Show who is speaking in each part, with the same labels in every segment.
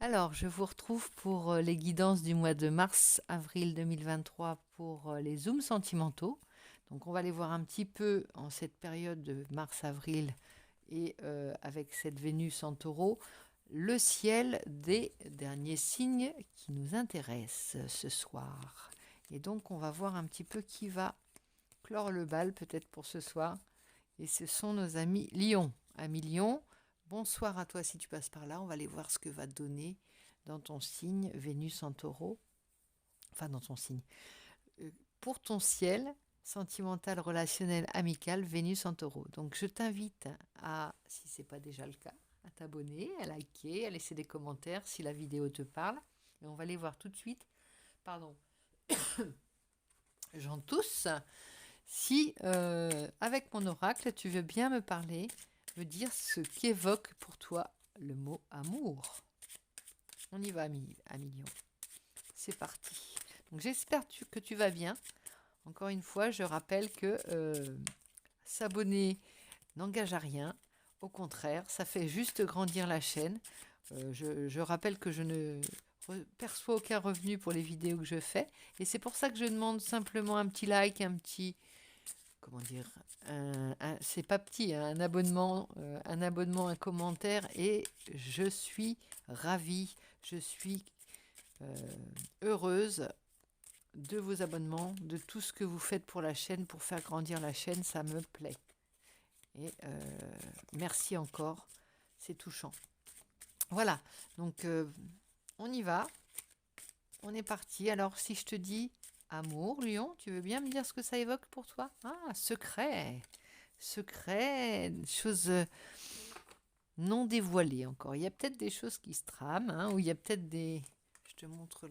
Speaker 1: Alors, je vous retrouve pour les guidances du mois de mars-avril 2023 pour les zooms sentimentaux. Donc, on va aller voir un petit peu en cette période de mars-avril et avec cette Vénus en taureau, le ciel des derniers signes qui nous intéressent ce soir. Et donc, on va voir un petit peu qui va clore le bal peut-être pour ce soir. Et ce sont nos amis Lion. Amis Lion, bonsoir à toi si tu passes par là. On va aller voir ce que va donner dans ton signe Vénus en taureau. Enfin, dans ton signe. Pour ton ciel sentimental, relationnel, amical, Vénus en taureau. Donc, je t'invite à, si ce n'est pas déjà le cas, à t'abonner, à liker, à laisser des commentaires si la vidéo te parle. Et on va aller voir tout de suite. Pardon. J'en tousse. Si, avec mon oracle, tu veux bien me parler, me dire ce qu'évoque pour toi le mot amour. On y va, à million. C'est parti. Donc j'espère que tu vas bien. Encore une fois, je rappelle que s'abonner n'engage à rien. Au contraire, ça fait juste grandir la chaîne. Je rappelle que je ne perçois aucun revenu pour les vidéos que je fais. Et c'est pour ça que je demande simplement un petit like, un petit comment dire, c'est pas petit, hein, un abonnement, un commentaire, et je suis ravie, je suis heureuse de vos abonnements, de tout ce que vous faites pour la chaîne, pour faire grandir la chaîne, ça me plaît. Et merci encore, c'est touchant. Voilà, donc on y va, on est parti. Alors si je te dis amour, Lion, tu veux bien me dire ce que ça évoque pour toi? Ah, secret. Secret, chose non dévoilée encore. Il y a peut-être des choses qui se trament, hein, ou il y a peut-être des... Je te montre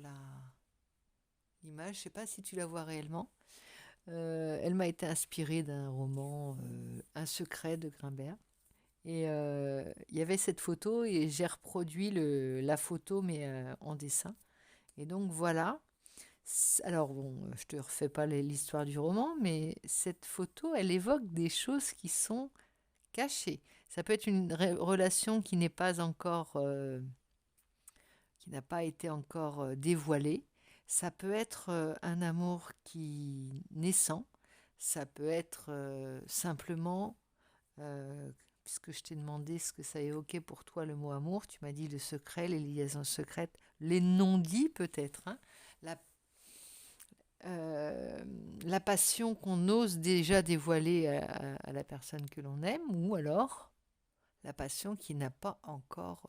Speaker 1: l'image, je ne sais pas si tu la vois réellement. Elle m'a été inspirée d'un roman, Un secret de Grimbert. Et il y avait cette photo et j'ai reproduit la photo mais en dessin. Et donc voilà. Alors bon, je te refais pas l'histoire du roman, mais cette photo, elle évoque des choses qui sont caché. Ça peut être une relation qui n'est pas encore, qui n'a pas été encore dévoilée. Ça peut être un amour qui naissant. Ça peut être simplement, puisque je t'ai demandé ce que ça évoquait pour toi le mot amour, tu m'as dit le secret, les liaisons secrètes, les non-dits peut-être, hein, la, euh, la passion qu'on ose déjà dévoiler à la personne que l'on aime, ou alors la passion qui n'a pas encore,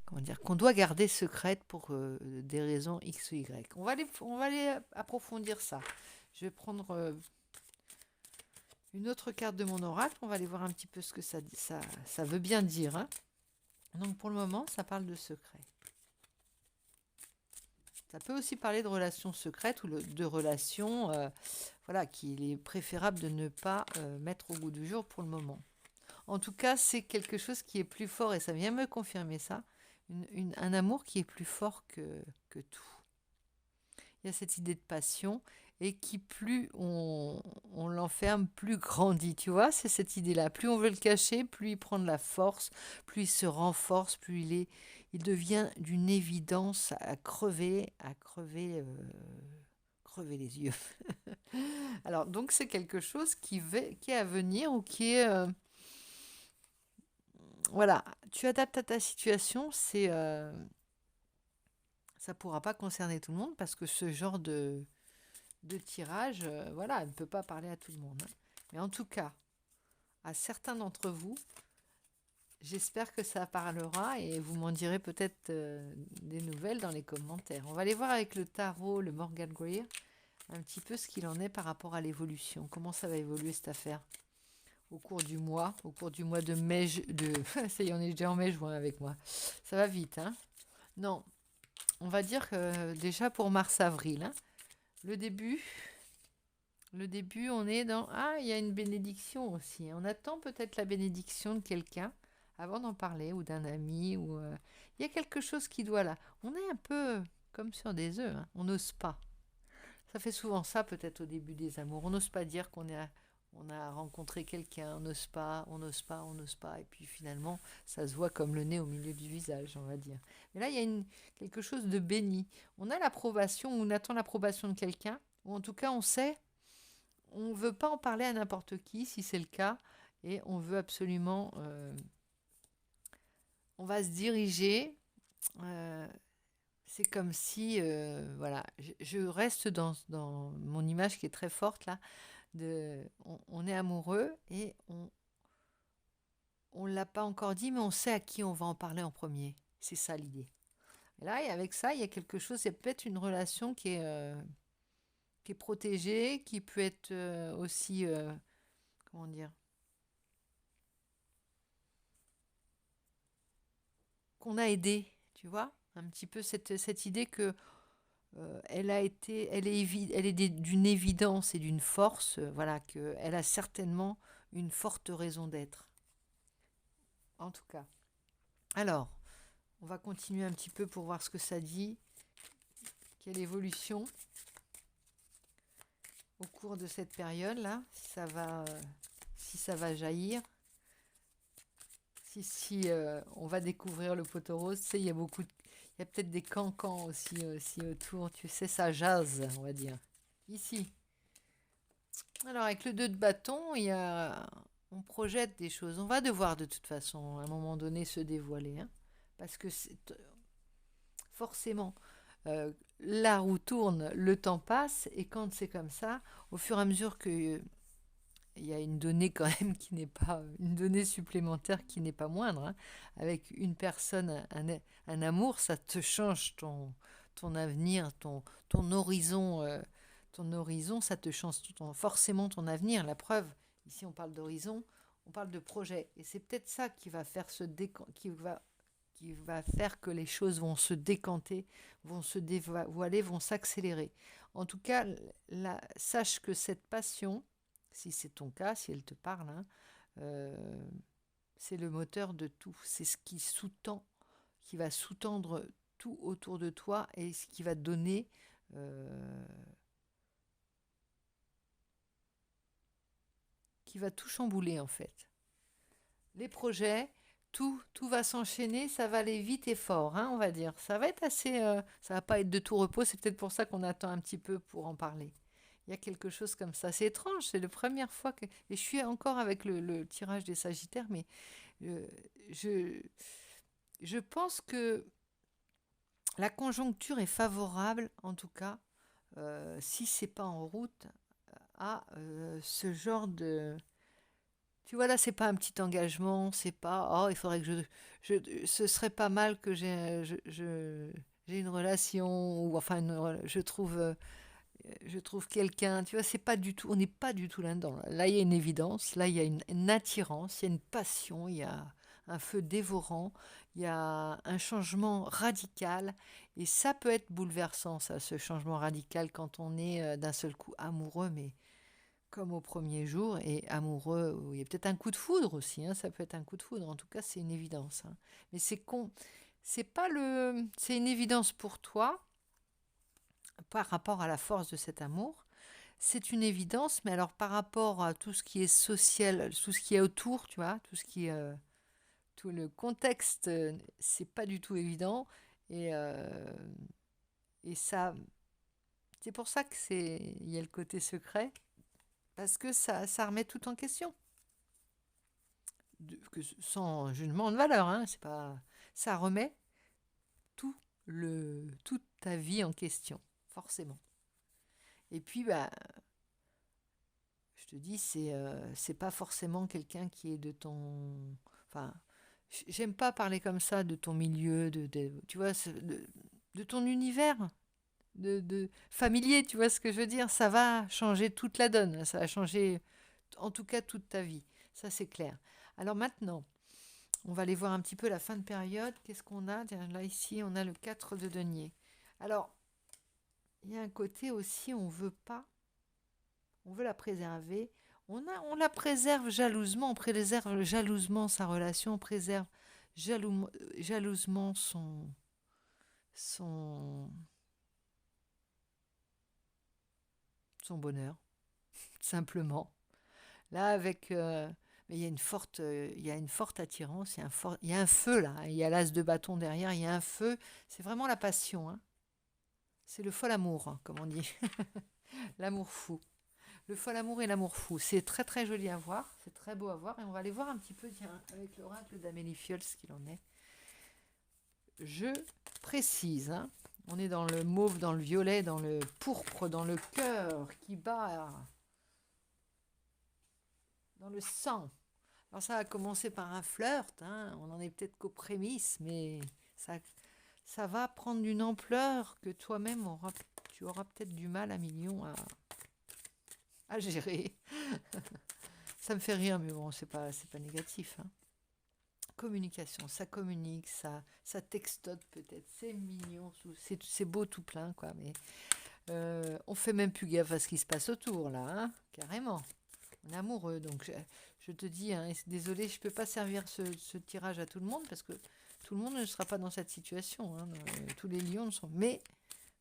Speaker 1: comment dire, qu'on doit garder secrète pour des raisons X ou Y. On va aller approfondir ça. Je vais prendre une autre carte de mon oracle. On va aller voir un petit peu ce que ça veut bien dire, hein. Donc pour le moment, ça parle de secret. Ça peut aussi parler de relations secrètes ou de relations voilà, qu'il est préférable de ne pas mettre au goût du jour pour le moment. En tout cas, c'est quelque chose qui est plus fort, et ça vient me confirmer ça, un amour qui est plus fort que tout. Il y a cette idée de passion, et qui plus on l'enferme, plus grandit, tu vois, c'est cette idée-là. Plus on veut le cacher, plus il prend de la force, plus il se renforce, plus il devient d'une évidence crever les yeux. Alors, donc c'est quelque chose qui est à venir, ou qui est... voilà, tu adaptes à ta situation, ça pourra pas concerner tout le monde, parce que ce genre de tirage, voilà, ne peut pas parler à tout le monde, hein. Mais en tout cas, à certains d'entre vous, j'espère que ça parlera, et vous m'en direz peut-être des nouvelles dans les commentaires. On va aller voir avec le tarot, le Morgan Greer, un petit peu ce qu'il en est par rapport à l'évolution. Comment ça va évoluer cette affaire au cours du mois de mai, ça y est, on est déjà en mai, juin avec moi. Ça va vite, hein. Non, on va dire que déjà pour mars-avril, hein, le début, on est dans... Ah, il y a une bénédiction aussi. On attend peut-être la bénédiction de quelqu'un avant d'en parler, ou d'un ami, ou... il y a quelque chose qui doit là. On est un peu comme sur des œufs, hein. On n'ose pas. Ça fait souvent ça peut-être au début des amours. On n'ose pas dire qu'on est On a rencontré quelqu'un, on n'ose pas, on n'ose pas, on n'ose pas, et puis finalement, ça se voit comme le nez au milieu du visage, on va dire. Mais là, il y a quelque chose de béni. On a l'approbation, on attend l'approbation de quelqu'un, ou en tout cas, on sait, on ne veut pas en parler à n'importe qui, si c'est le cas, et on veut absolument, on va se diriger. euh, c'est comme si, voilà, je reste dans mon image qui est très forte là. On est amoureux et on l'a pas encore dit, mais on sait à qui on va en parler en premier. C'est ça l'idée. Et là, et avec ça, il y a quelque chose, c'est peut-être une relation qui est protégée, qui peut être aussi, comment dire, qu'on a aidé, tu vois, un petit peu cette idée que elle est d'une évidence et d'une force, voilà, qu'elle a certainement une forte raison d'être, en tout cas. Alors, on va continuer un petit peu pour voir ce que ça dit. Quelle évolution au cours de cette période-là, si ça va jaillir, si on va découvrir le poteau rose. Tu sais, il y a peut-être des cancans aussi autour. Tu sais, ça jase, on va dire. Ici. Alors, avec le 2 de bâton, on projette des choses. On va devoir de toute façon, à un moment donné, se dévoiler, hein, parce que forcément, la roue tourne, le temps passe, et quand c'est comme ça, au fur et à mesure que il y a une donnée quand même qui n'est pas une donnée supplémentaire qui n'est pas moindre, hein. Avec une personne, un amour, ça te change ton avenir, ton horizon, ça te change forcément ton avenir. La preuve, ici on parle d'horizon, on parle de projet, et c'est peut-être ça qui va faire qui va faire que les choses vont se décanter, vont se dévoiler, vont s'accélérer. En tout cas, sache que cette passion, si c'est ton cas, si elle te parle, hein, euh, c'est le moteur de tout. C'est ce qui sous-tend, qui va sous-tendre tout autour de toi et ce qui va te donner, qui va tout chambouler en fait. Les projets, tout va s'enchaîner, ça va aller vite et fort, hein, on va dire. Ça va être assez, ça va pas être de tout repos. C'est peut-être pour ça qu'on attend un petit peu pour en parler. Il y a quelque chose comme ça. C'est étrange, c'est la première fois que... Et je suis encore avec le tirage des Sagittaires, mais euh, je, je pense que la conjoncture est favorable, en tout cas, si c'est pas en route, à ce genre de... Tu vois, là, c'est pas un petit engagement, c'est pas, oh, il faudrait que ce serait pas mal que j'ai une relation, ou enfin, je trouve quelqu'un, tu vois, c'est pas du tout, on n'est pas du tout là-dedans. Là, il y a une évidence, là, il y a une attirance, il y a une passion, il y a un feu dévorant, il y a un changement radical, et ça peut être bouleversant, ça, ce changement radical, quand on est d'un seul coup amoureux, mais comme au premier jour, et amoureux, il y a peut-être un coup de foudre aussi, hein, ça peut être un coup de foudre, en tout cas, c'est une évidence, hein. Mais c'est pas c'est une évidence pour toi, par rapport à la force de cet amour, c'est une évidence, mais alors par rapport à tout ce qui est social, tout ce qui est autour, tu vois, tout le contexte, c'est pas du tout évident. Et, euh, et ça, c'est pour ça que il y a le côté secret, parce que ça remet tout en question. Sans jugement de valeur, hein, c'est pas, ça remet toute ta vie en question, forcément. Et puis, bah, je te dis, c'est pas forcément quelqu'un qui est de ton... Enfin, j'aime pas parler comme ça de ton milieu, tu vois, de ton univers, de familier, tu vois ce que je veux dire. Ça va changer toute la donne, ça va changer en tout cas toute ta vie, ça c'est clair. Alors maintenant, on va aller voir un petit peu la fin de période. Qu'est-ce qu'on a? Tiens, là, ici, on a le 4 de denier. Alors, il y a un côté aussi, on veut pas, on veut la préserver. On la préserve jalousement, on préserve jalousement sa relation, on préserve jalousement son, son bonheur, simplement. Là, avec... mais il y a une forte attirance, il y a un feu là, hein. Il y a l'as de bâton derrière, il y a un feu. C'est vraiment la passion, hein. C'est le fol amour, hein, comme on dit. L'amour fou. Le fol amour et l'amour fou. C'est très très joli à voir, c'est très beau à voir. Et on va aller voir un petit peu, tiens, avec l'oracle d'Amélie Fiols, ce qu'il en est. Je précise, hein, on est dans le mauve, dans le violet, dans le pourpre, dans le cœur qui bat, dans le sang. Alors ça a commencé par un flirt, hein, on en est peut-être qu'aux prémices, mais ça, ça va prendre une ampleur que toi-même tu auras peut-être du mal à million à gérer. Ça me fait rire, mais bon, c'est pas négatif, hein. Communication, ça communique, ça textote peut-être, c'est mignon, c'est beau tout plein, quoi, mais on fait même plus gaffe à ce qui se passe autour, là, hein, carrément. On est amoureux, donc je te dis, hein, désolé, je ne peux pas servir ce tirage à tout le monde, parce que tout le monde ne sera pas dans cette situation, hein, tous les lions ne sont... Mais,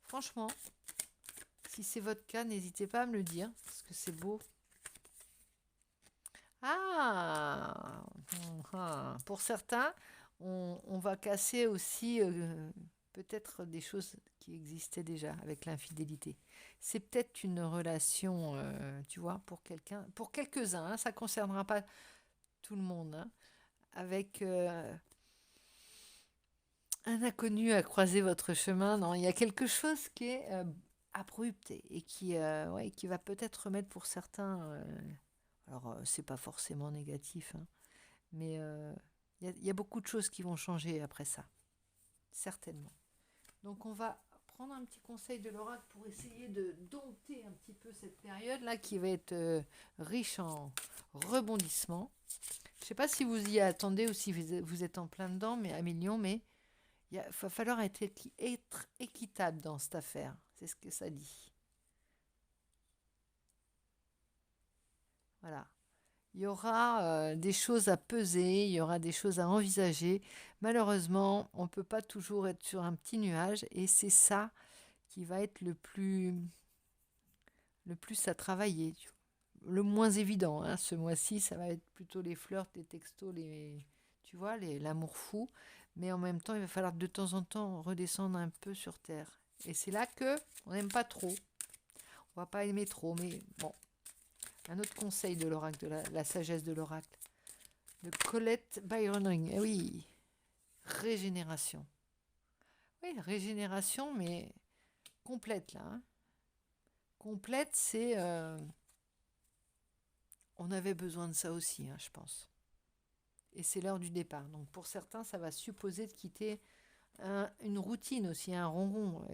Speaker 1: franchement, si c'est votre cas, n'hésitez pas à me le dire, parce que c'est beau. Ah, pour certains, on va casser aussi peut-être des choses qui existaient déjà avec l'infidélité. C'est peut-être une relation, tu vois, pour quelqu'un, pour quelques-uns, hein, ça ne concernera pas tout le monde, hein, avec un inconnu à croiser votre chemin. Non, il y a quelque chose qui est abrupt et qui, ouais, qui va peut-être remettre pour certains. Alors, c'est pas forcément négatif, hein, mais il y a beaucoup de choses qui vont changer après ça, certainement. Donc, on va prendre un petit conseil de l'oracle pour essayer de dompter un petit peu cette période-là qui va être riche en rebondissements. Je ne sais pas si vous y attendez ou si vous êtes en plein dedans, mais à millions, mais il va falloir être équitable dans cette affaire. C'est ce que ça dit. Voilà. Il y aura des choses à peser, il y aura des choses à envisager. Malheureusement, on ne peut pas toujours être sur un petit nuage et c'est ça qui va être le plus à travailler. Le moins évident, hein. Ce mois-ci, ça va être plutôt les flirts, les textos, tu vois, l'amour fou. Mais en même temps, il va falloir de temps en temps redescendre un peu sur terre. Et c'est là que on n'aime pas trop. On va pas aimer trop, mais bon. Un autre conseil de l'oracle, de la sagesse de l'oracle. De Colette Byron Ring. Eh oui, régénération. Oui, régénération, mais complète là, hein. Complète, c'est... on avait besoin de ça aussi, hein, je pense. Et c'est l'heure du départ. Donc pour certains, ça va supposer de quitter une routine aussi, un ronron.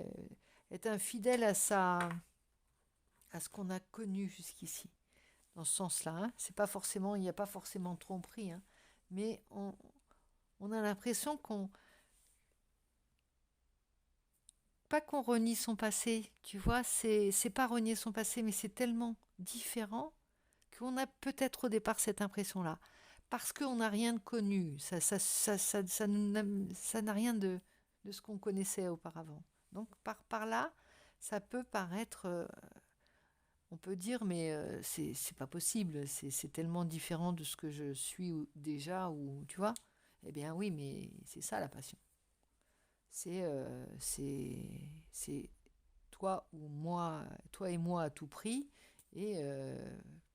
Speaker 1: Être infidèle à ce qu'on a connu jusqu'ici. Dans ce sens-là, hein. C'est pas forcément, il n'y a pas forcément de tromperie, hein, mais on a l'impression pas qu'on renie son passé, tu vois, c'est pas renier son passé, mais c'est tellement différent qu'on a peut-être au départ cette impression-là. Parce qu'on n'a rien de connu, ça n'a rien de ce qu'on connaissait auparavant. Donc par là, ça peut paraître, on peut dire, mais c'est pas possible, c'est tellement différent de ce que je suis déjà, ou tu vois. Eh bien oui, mais c'est ça la passion. C'est toi ou moi, toi et moi à tout prix, et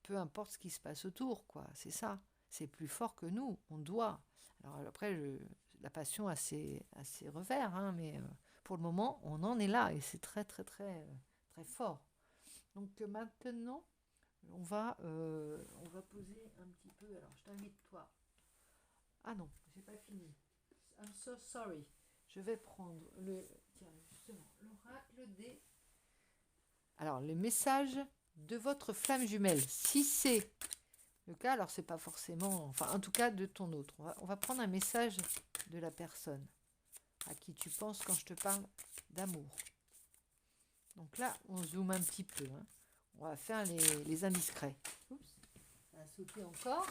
Speaker 1: peu importe ce qui se passe autour, quoi. C'est ça. C'est plus fort que nous. On doit. Alors après, la passion a ses revers, hein, mais pour le moment, on en est là et c'est très très très très fort. Donc maintenant, on va poser un petit peu. Alors je t'invite toi. Ah non, j'ai pas fini. I'm so sorry. Je vais prendre tiens, justement, l'oracle des... Alors, les messages de votre flamme jumelle. Si c'est le cas, alors c'est pas forcément... Enfin, en tout cas, de ton autre. On va prendre un message de la personne à qui tu penses quand je te parle d'amour. Donc là, on zoome un petit peu, hein. On va faire les indiscrets. Oups, ça a sauté encore.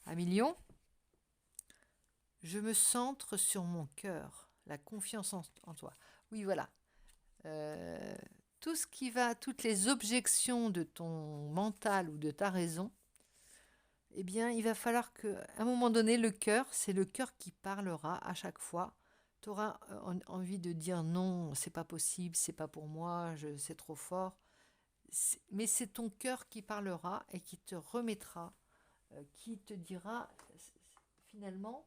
Speaker 1: À million. Je me centre sur mon cœur, la confiance en toi. Oui, voilà. Euh, tout ce qui va, toutes les objections de ton mental ou de ta raison eh bien, il va falloir qu'à un moment donné, le cœur, c'est le cœur qui parlera à chaque fois. Tu auras envie de dire non, c'est pas possible, c'est pas pour moi, c'est trop fort. Mais c'est ton cœur qui parlera et qui te remettra, qui te dira finalement,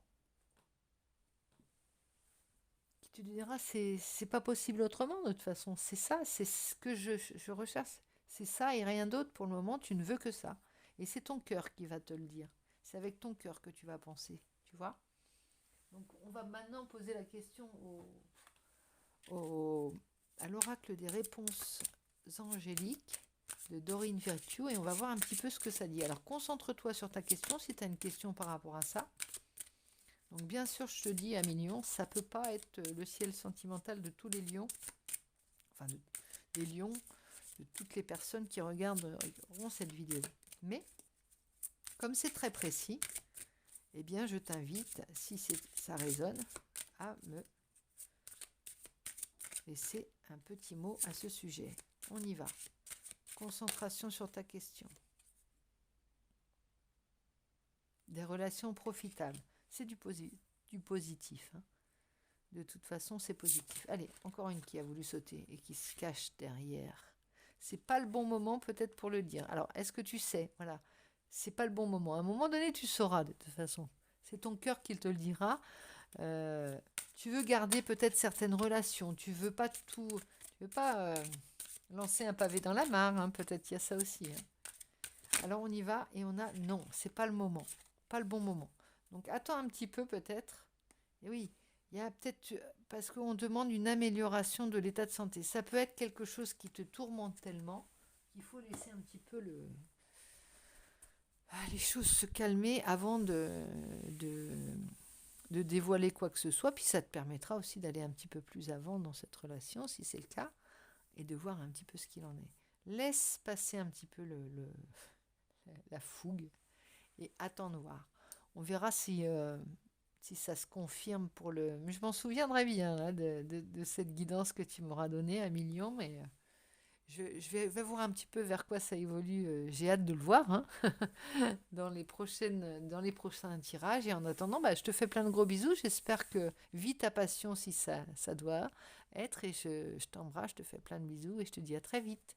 Speaker 1: qui te dira c'est pas possible autrement de toute façon. C'est ça, c'est ce que je recherche. C'est ça et rien d'autre pour le moment, tu ne veux que ça. Et c'est ton cœur qui va te le dire. C'est avec ton cœur que tu vas penser, tu vois. Donc on va maintenant poser la question à l'oracle des réponses angéliques de Dorine Virtue et on va voir un petit peu ce que ça dit. Alors concentre-toi sur ta question si tu as une question par rapport à ça. Donc bien sûr, je te dis, Amilion, ça peut pas être le ciel sentimental de tous les lions, enfin des lions, de toutes les personnes qui regarderont cette vidéo. Mais comme c'est très précis, eh bien je t'invite, si ça résonne, à me laisser un petit mot à ce sujet. On y va. Concentration sur ta question. Des relations profitables. C'est du positif. Hein. De toute façon, c'est positif. Allez, encore une qui a voulu sauter et qui se cache derrière. C'est pas le bon moment peut-être pour le dire. Alors, est-ce que tu sais? Voilà. C'est pas le bon moment. À un moment donné, tu sauras de toute façon. C'est ton cœur qui te le dira. Tu veux garder peut-être certaines relations. Tu veux pas tout. Tu veux pas lancer un pavé dans la mare. Hein. Peut-être qu'il y a ça aussi. Hein. Alors on y va et on a non, c'est pas le moment, pas le bon moment. Donc attends un petit peu peut-être. Et oui, il y a peut-être parce qu'on demande une amélioration de l'état de santé. Ça peut être quelque chose qui te tourmente tellement qu'il faut laisser un petit peu les choses se calmer avant de dévoiler quoi que ce soit. Puis ça te permettra aussi d'aller un petit peu plus avant dans cette relation, si c'est le cas, et de voir un petit peu ce qu'il en est. Laisse passer un petit peu la fougue et attends de voir. On verra si ça se confirme pour le... Mais je m'en souviendrai bien là, de cette guidance que tu m'auras donnée à millions, mais je vais voir un petit peu vers quoi ça évolue. J'ai hâte de le voir hein, dans les prochains tirages. Et en attendant, je te fais plein de gros bisous. J'espère que vis ta passion si ça doit être. Et je t'embrasse, je te fais plein de bisous et je te dis à très vite.